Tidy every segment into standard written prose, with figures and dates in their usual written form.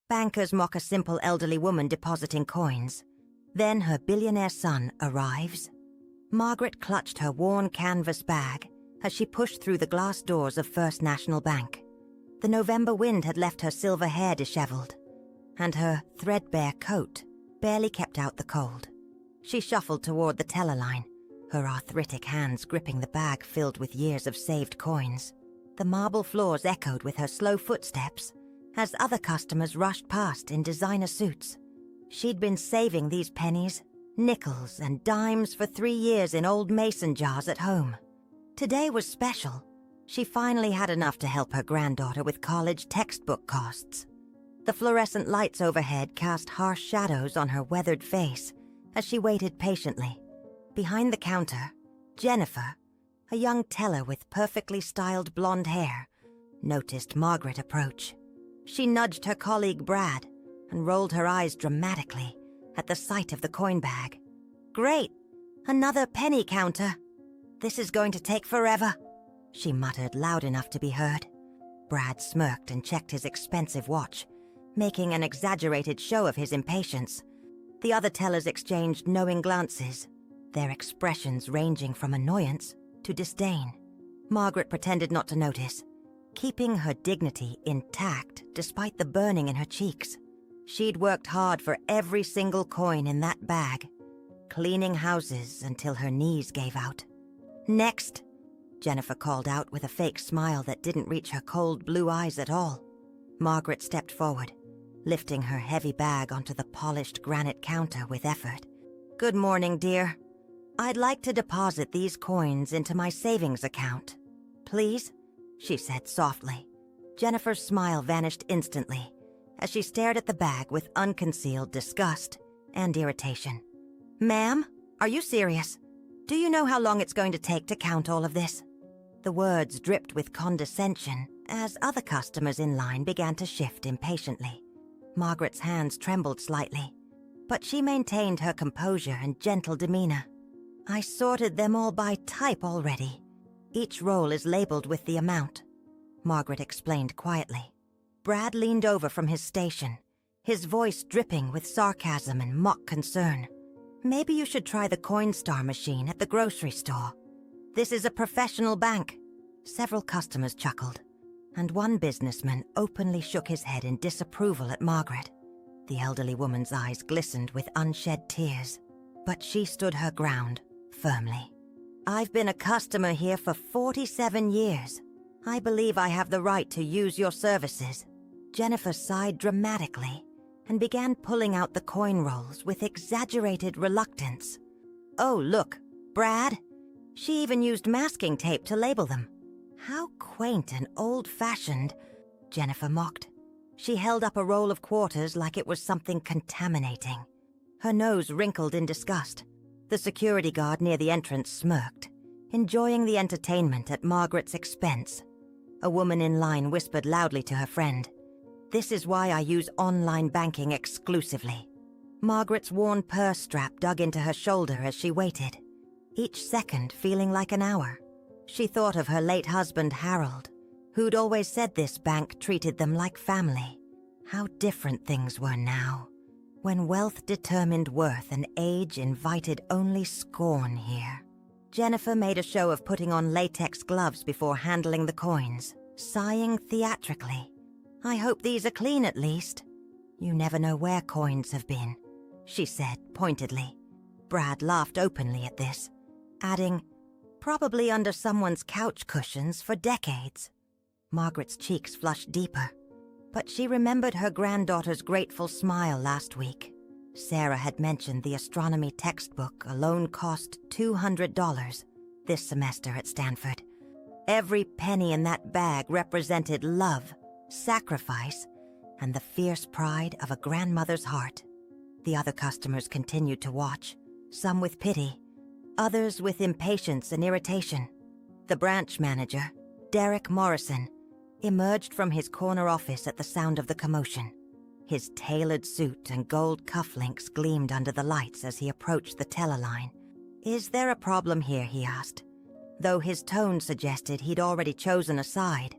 Bankers mock a simple elderly woman depositing coins. Then her billionaire son arrives. Margaret clutched her worn canvas bag as she pushed through the glass doors of First National Bank. The November wind had left her silver hair disheveled, and her threadbare coat barely kept out the cold. She shuffled toward the teller line, her arthritic hands gripping the bag filled with years of saved coins. The marble floors echoed with her slow footsteps as other customers rushed past in designer suits. She'd been saving these pennies, nickels, and dimes for 3 years in old mason jars at home. Today was special. She finally had enough to help her granddaughter with college textbook costs. The fluorescent lights overhead cast harsh shadows on her weathered face as she waited patiently. Behind the counter, Jennifer, a young teller with perfectly styled blonde hair, noticed Margaret approach. She nudged her colleague Brad and rolled her eyes dramatically at the sight of the coin bag. "Great! Another penny counter! This is going to take forever," she muttered loud enough to be heard. Brad smirked and checked his expensive watch, making an exaggerated show of his impatience. The other tellers exchanged knowing glances, their expressions ranging from annoyance to disdain. Margaret pretended not to notice, keeping her dignity intact despite the burning in her cheeks. She'd worked hard for every single coin in that bag, cleaning houses until her knees gave out. "Next," Jennifer called out with a fake smile that didn't reach her cold blue eyes at all. Margaret stepped forward, lifting her heavy bag onto the polished granite counter with effort. "Good morning, dear. I'd like to deposit these coins into my savings account. Please?" she said softly. Jennifer's smile vanished instantly as she stared at the bag with unconcealed disgust and irritation. "Ma'am, are you serious? Do you know how long it's going to take to count all of this?" The words dripped with condescension as other customers in line began to shift impatiently. Margaret's hands trembled slightly, but she maintained her composure and gentle demeanor. "I sorted them all by type already. Each roll is labeled with the amount," Margaret explained quietly. Brad leaned over from his station, his voice dripping with sarcasm and mock concern. "Maybe you should try the Coinstar machine at the grocery store. This is a professional bank." Several customers chuckled, and one businessman openly shook his head in disapproval at Margaret. The elderly woman's eyes glistened with unshed tears, but she stood her ground firmly. "I've been a customer here for 47 years. I believe I have the right to use your services." Jennifer sighed dramatically and began pulling out the coin rolls with exaggerated reluctance. "Oh, look, Brad." She even used masking tape to label them. "How quaint and old-fashioned," Jennifer mocked. She held up a roll of quarters like it was something contaminating. Her nose wrinkled in disgust. The security guard near the entrance smirked, enjoying the entertainment at Margaret's expense. A woman in line whispered loudly to her friend, "This is why I use online banking exclusively." Margaret's worn purse strap dug into her shoulder as she waited, each second feeling like an hour. She thought of her late husband, Harold, who'd always said this bank treated them like family. How different things were now, when wealth determined worth and age invited only scorn here. Jennifer made a show of putting on latex gloves before handling the coins, sighing theatrically. "I hope these are clean at least. You never know where coins have been," she said pointedly. Brad laughed openly at this, adding, "Probably under someone's couch cushions for decades." Margaret's cheeks flushed deeper, but she remembered her granddaughter's grateful smile last week. Sarah had mentioned the astronomy textbook alone cost $200 this semester at Stanford. Every penny in that bag represented love, sacrifice, and the fierce pride of a grandmother's heart. The other customers continued to watch, some with pity, others with impatience and irritation. The branch manager, Derek Morrison, emerged from his corner office at the sound of the commotion. His tailored suit and gold cufflinks gleamed under the lights as he approached the teller line. "Is there a problem here?" he asked. Though his tone suggested he'd already chosen a side,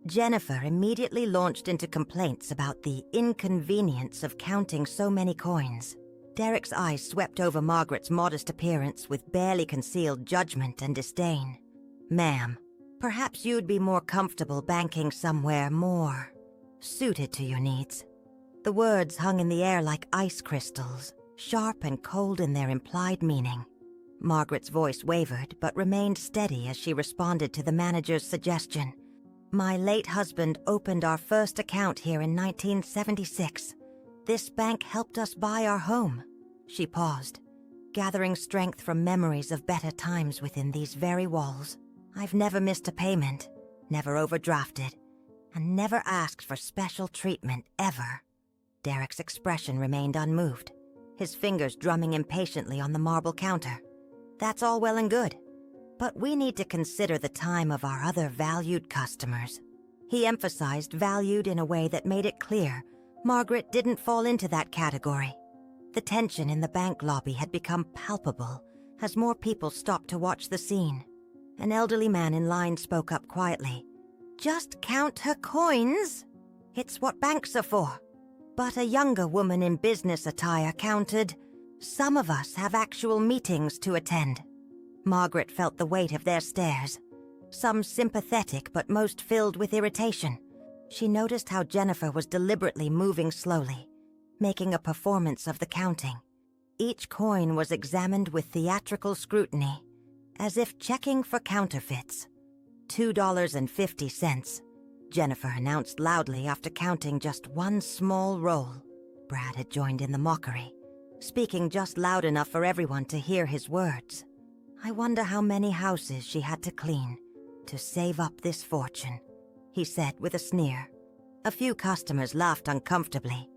Jennifer immediately launched into complaints about the inconvenience of counting so many coins. Derek's eyes swept over Margaret's modest appearance with barely concealed judgment and disdain. "Ma'am, perhaps you'd be more comfortable banking somewhere more suited to your needs." The words hung in the air like ice crystals, sharp and cold in their implied meaning. Margaret's voice wavered but remained steady as she responded to the manager's suggestion. "My late husband opened our first account here in 1976. This bank helped us buy our home." She paused, gathering strength from memories of better times within these very walls. "I've never missed a payment, never overdrafted, and never asked for special treatment, ever." Derek's expression remained unmoved, his fingers drumming impatiently on the marble counter. "That's all well and good, but we need to consider the time of our other valued customers." He emphasized valued in a way that made it clear Margaret didn't fall into that category. The tension in the bank lobby had become palpable as more people stopped to watch the scene. An elderly man in line spoke up quietly. "Just count her coins. It's what banks are for." But a younger woman in business attire countered, "Some of us have actual meetings to attend." Margaret felt the weight of their stares, some sympathetic but most filled with irritation. She noticed how Jennifer was deliberately moving slowly, making a performance of the counting. Each coin was examined with theatrical scrutiny, as if checking for counterfeits. $2.50, Jennifer announced loudly after counting just one small roll. Brad had joined in the mockery, speaking just loud enough for everyone to hear his words. "I wonder how many houses she had to clean to save up this fortune," he said with a sneer. A few customers laughed uncomfortably,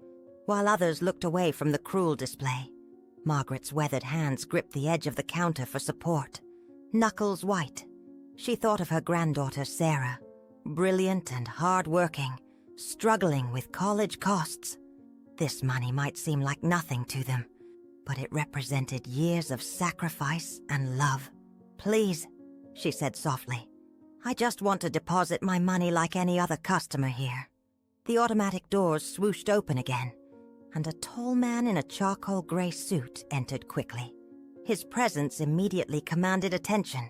while others looked away from the cruel display. Margaret's weathered hands gripped the edge of the counter for support, knuckles white. She thought of her granddaughter Sarah, brilliant and hard-working, struggling with college costs. This money might seem like nothing to them, but it represented years of sacrifice and love. "Please," she said softly, "I just want to deposit my money like any other customer here." The automatic doors swooshed open again, and a tall man in a charcoal gray suit entered quickly. His presence immediately commanded attention.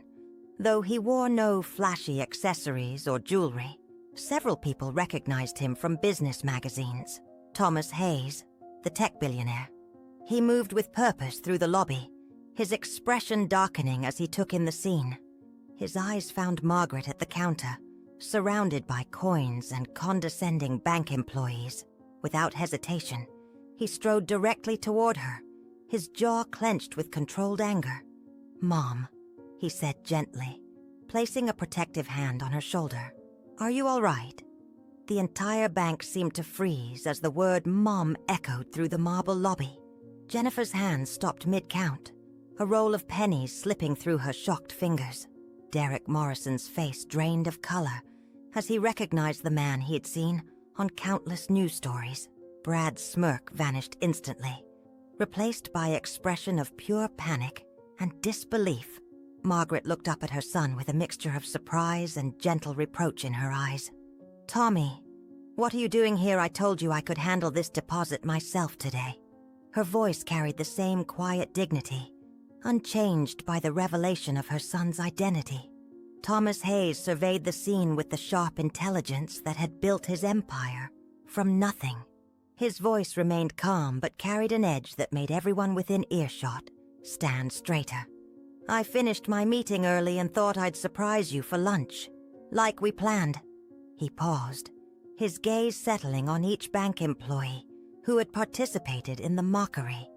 Though he wore no flashy accessories or jewelry, several people recognized him from business magazines. Thomas Hayes, the tech billionaire. He moved with purpose through the lobby, his expression darkening as he took in the scene. His eyes found Margaret at the counter, surrounded by coins and condescending bank employees. Without hesitation, he strode directly toward her, his jaw clenched with controlled anger. "Mom," he said gently, placing a protective hand on her shoulder. "Are you all right?" The entire bank seemed to freeze as the word "Mom" echoed through the marble lobby. Jennifer's hands stopped mid-count, a roll of pennies slipping through her shocked fingers. Derek Morrison's face drained of color as he recognized the man he had seen on countless news stories. Brad's smirk vanished instantly, replaced by expression of pure panic and disbelief. Margaret looked up at her son with a mixture of surprise and gentle reproach in her eyes. "Tommy, what are you doing here? I told you I could handle this deposit myself today." Her voice carried the same quiet dignity, unchanged by the revelation of her son's identity. Thomas Hayes surveyed the scene with the sharp intelligence that had built his empire from nothing. His voice remained calm but carried an edge that made everyone within earshot stand straighter. "I finished my meeting early and thought I'd surprise you for lunch, like we planned." He paused, his gaze settling on each bank employee who had participated in the mockery.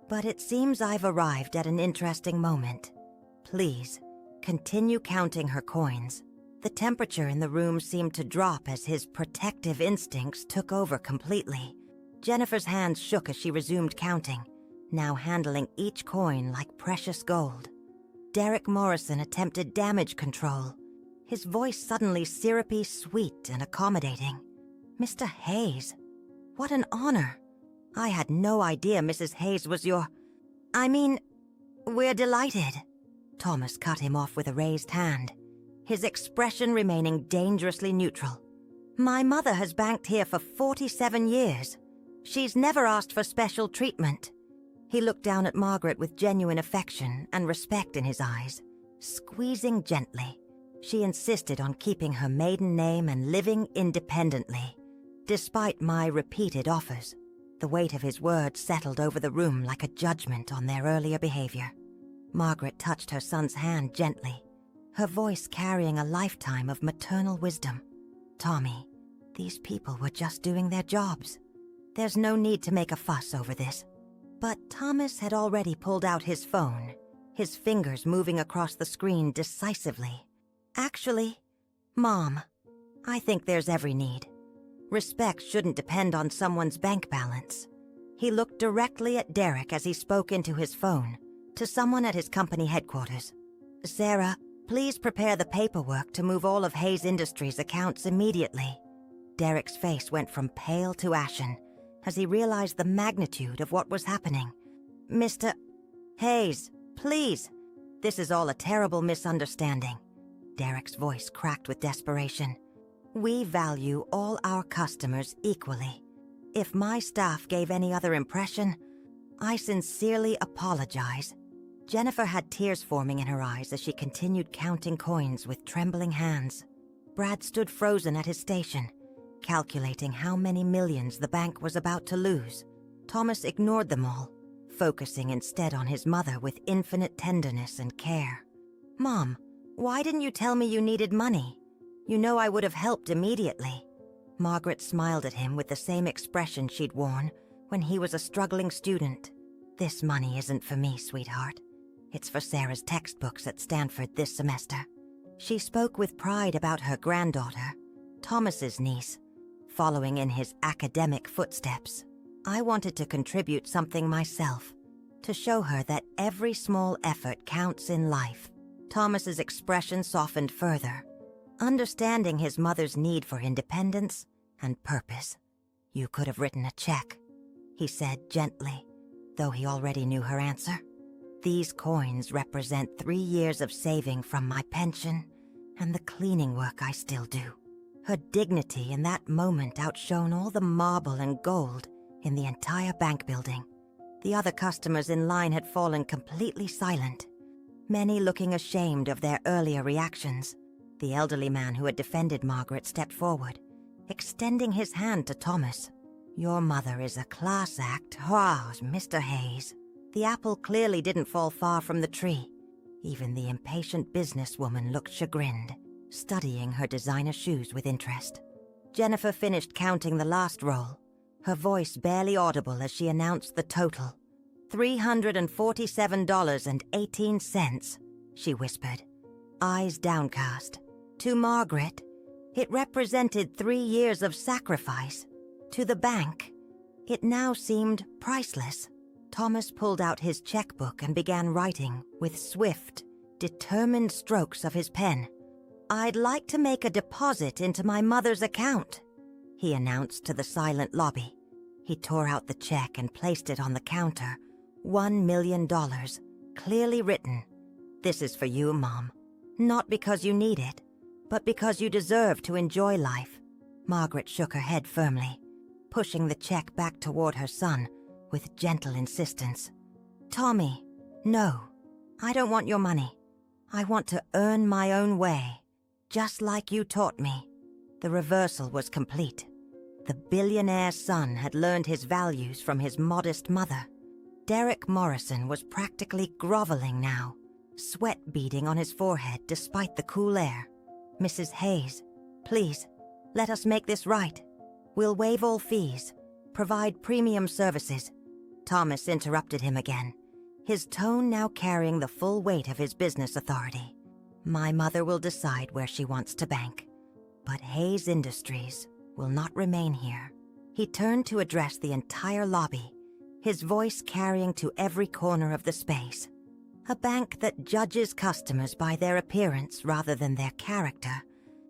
"But it seems I've arrived at an interesting moment. Please, continue counting her coins." The temperature in the room seemed to drop as his protective instincts took over completely. Jennifer's hands shook as she resumed counting, now handling each coin like precious gold. Derek Morrison attempted damage control, his voice suddenly syrupy, sweet, and accommodating. "Mr. Hayes, what an honor. I had no idea Mrs. Hayes was your... we're delighted." Thomas cut him off with a raised hand, his expression remaining dangerously neutral. My mother has banked here for 47 years. She's never asked for special treatment." He looked down at Margaret with genuine affection and respect in his eyes. Squeezing gently, she insisted on keeping her maiden name and living independently. Despite my repeated offers, the weight of his words settled over the room like a judgment on their earlier behavior. Margaret touched her son's hand gently, her voice carrying a lifetime of maternal wisdom. "Tommy, these people were just doing their jobs. There's no need to make a fuss over this." But Thomas had already pulled out his phone, his fingers moving across the screen decisively. "Actually, Mom, I think there's every need. Respect shouldn't depend on someone's bank balance." He looked directly at Derek as he spoke into his phone, to someone at his company headquarters. "Sarah, please prepare the paperwork to move all of Hayes Industries' accounts immediately." Derek's face went from pale to ashen as he realized the magnitude of what was happening. "Mr. Hayes, please. This is all a terrible misunderstanding." Derek's voice cracked with desperation. "We value all our customers equally. If my staff gave any other impression, I sincerely apologize." Jennifer had tears forming in her eyes as she continued counting coins with trembling hands. Brad stood frozen at his station, calculating how many millions the bank was about to lose. Thomas ignored them all, focusing instead on his mother with infinite tenderness and care. "Mom, why didn't you tell me you needed money? You know I would have helped immediately." Margaret smiled at him with the same expression she'd worn when he was a struggling student. "This money isn't for me, sweetheart. It's for Sarah's textbooks at Stanford this semester." She spoke with pride about her granddaughter, Thomas's niece, following in his academic footsteps. "I wanted to contribute something myself, to show her that every small effort counts in life." Thomas's expression softened further, understanding his mother's need for independence and purpose. "You could have written a check," he said gently, though he already knew her answer. "These coins represent 3 years of saving from my pension and the cleaning work I still do." Her dignity in that moment outshone all the marble and gold in the entire bank building. The other customers in line had fallen completely silent, many looking ashamed of their earlier reactions. The elderly man who had defended Margaret stepped forward, extending his hand to Thomas. "Your mother is a class act. Wow, Mr. Hayes." The apple clearly didn't fall far from the tree. Even the impatient businesswoman looked chagrined, studying her designer shoes with interest. Jennifer finished counting the last roll, her voice barely audible as she announced the total. $347.18, she whispered, eyes downcast. To Margaret, it represented 3 years of sacrifice. To the bank, it now seemed priceless. Thomas pulled out his checkbook and began writing with swift, determined strokes of his pen. "I'd like to make a deposit into my mother's account," he announced to the silent lobby. He tore out the check and placed it on the counter. $1 million, clearly written. "This is for you, Mom. Not because you need it, but because you deserve to enjoy life." Margaret shook her head firmly, pushing the check back toward her son with gentle insistence. "Tommy, no, I don't want your money. I want to earn my own way, just like you taught me." The reversal was complete. The billionaire's son had learned his values from his modest mother. Derek Morrison was practically groveling now, sweat beading on his forehead despite the cool air. "Mrs. Hayes, please, let us make this right. We'll waive all fees, provide premium services." Thomas interrupted him again, his tone now carrying the full weight of his business authority. "My mother will decide where she wants to bank, but Hayes Industries will not remain here." He turned to address the entire lobby, his voice carrying to every corner of the space. "A bank that judges customers by their appearance rather than their character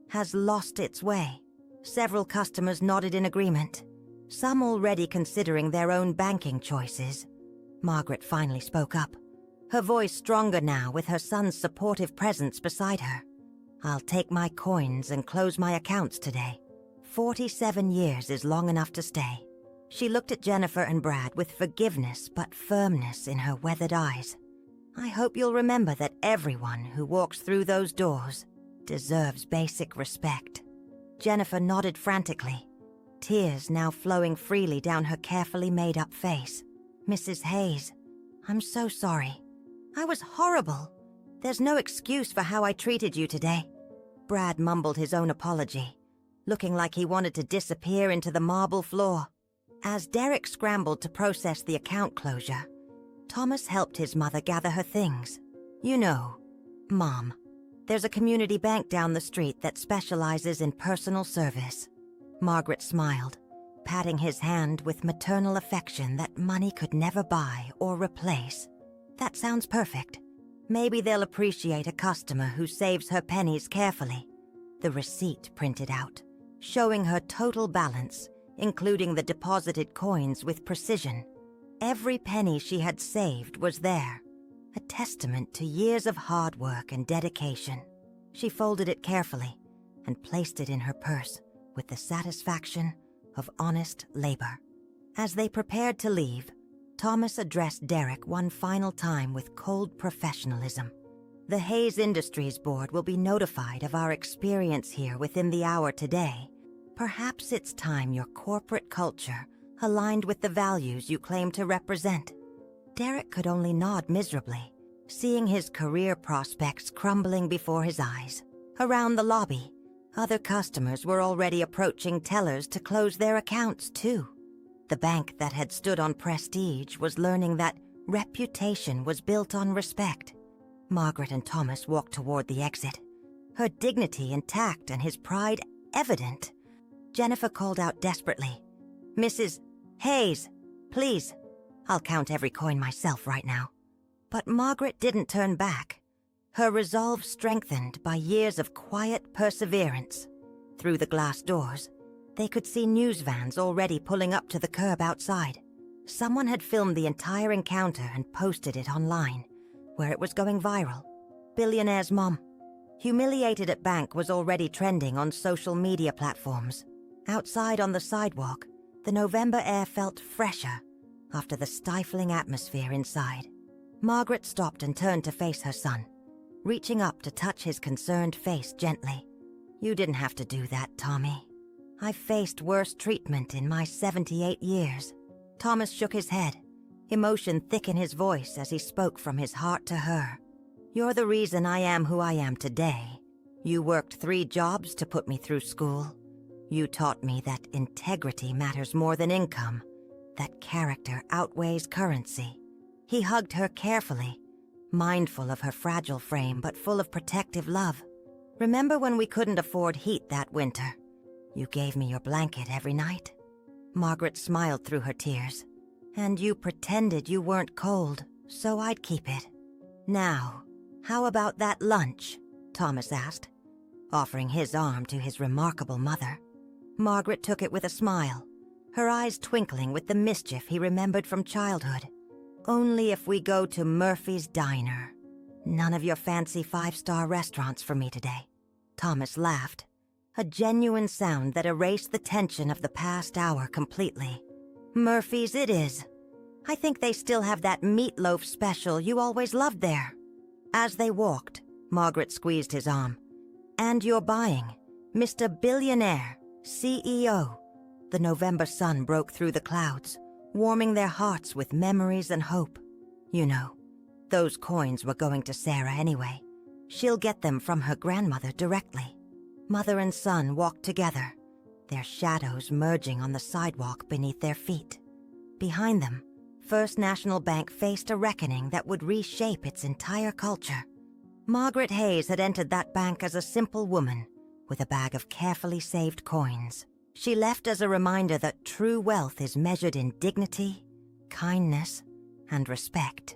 has lost its way." Several customers nodded in agreement, some already considering their own banking choices. Margaret finally spoke up, her voice stronger now with her son's supportive presence beside her. "I'll take my coins and close my accounts today. 47 years is long enough to stay. She looked at Jennifer and Brad with forgiveness but firmness in her weathered eyes. I hope you'll remember that everyone who walks through those doors deserves basic respect. Jennifer nodded frantically, tears now flowing freely down her carefully made-up face. Mrs. Hayes, I'm so sorry. I was horrible. There's no excuse for how I treated you today. Brad mumbled his own apology, looking like he wanted to disappear into the marble floor. As Derek scrambled to process the account closure, Thomas helped his mother gather her things. You know, Mom, there's a community bank down the street that specializes in personal service. Margaret smiled, patting his hand with maternal affection that money could never buy or replace. That sounds perfect. Maybe they'll appreciate a customer who saves her pennies carefully. The receipt printed out, showing her total balance, including the deposited coins with precision. Every penny she had saved was there, a testament to years of hard work and dedication. She folded it carefully and placed it in her purse with the satisfaction of honest labor. As they prepared to leave, Thomas addressed Derek one final time with cold professionalism. The Hayes Industries Board will be notified of our experience here within the hour today. Perhaps it's time your corporate culture aligned with the values you claim to represent. Derek could only nod miserably, seeing his career prospects crumbling before his eyes. Around the lobby, other customers were already approaching tellers to close their accounts too. The bank that had stood on prestige was learning that reputation was built on respect. Margaret and Thomas walked toward the exit, her dignity intact and his pride evident. Jennifer called out desperately, "Mrs. Hayes, please. I'll count every coin myself right now." But Margaret didn't turn back, her resolve strengthened by years of quiet perseverance. Through the glass doors, they could see news vans already pulling up to the curb outside. Someone had filmed the entire encounter and posted it online, where it was going viral. Billionaire's mom, humiliated at bank, was already trending on social media platforms. Outside on the sidewalk, the November air felt fresher after the stifling atmosphere inside. Margaret stopped and turned to face her son, reaching up to touch his concerned face gently. "You didn't have to do that, Tommy. I've faced worse treatment in my 78 years. Thomas shook his head, emotion thick in his voice as he spoke from his heart to her. "You're the reason I am who I am today. You worked 3 jobs to put me through school. You taught me that integrity matters more than income, that character outweighs currency." He hugged her carefully, mindful of her fragile frame but full of protective love. "Remember when we couldn't afford heat that winter? You gave me your blanket every night." Margaret smiled through her tears. "And you pretended you weren't cold, so I'd keep it." "Now, how about that lunch?" Thomas asked, offering his arm to his remarkable mother. Margaret took it with a smile, her eyes twinkling with the mischief he remembered from childhood. "Only if we go to Murphy's Diner. None of your fancy 5-star restaurants for me today." Thomas laughed, a genuine sound that erased the tension of the past hour completely. "Murphy's it is. I think they still have that meatloaf special you always loved there." As they walked, Margaret squeezed his arm. "And you're buying, Mr. Billionaire, CEO." The November sun broke through the clouds, warming their hearts with memories and hope. You know, those coins were going to Sarah anyway. She'll get them from her grandmother directly. Mother and son walked together, their shadows merging on the sidewalk beneath their feet. Behind them, First National Bank faced a reckoning that would reshape its entire culture. Margaret Hayes had entered that bank as a simple woman with a bag of carefully saved coins. She left as a reminder that true wealth is measured in dignity, kindness, and respect.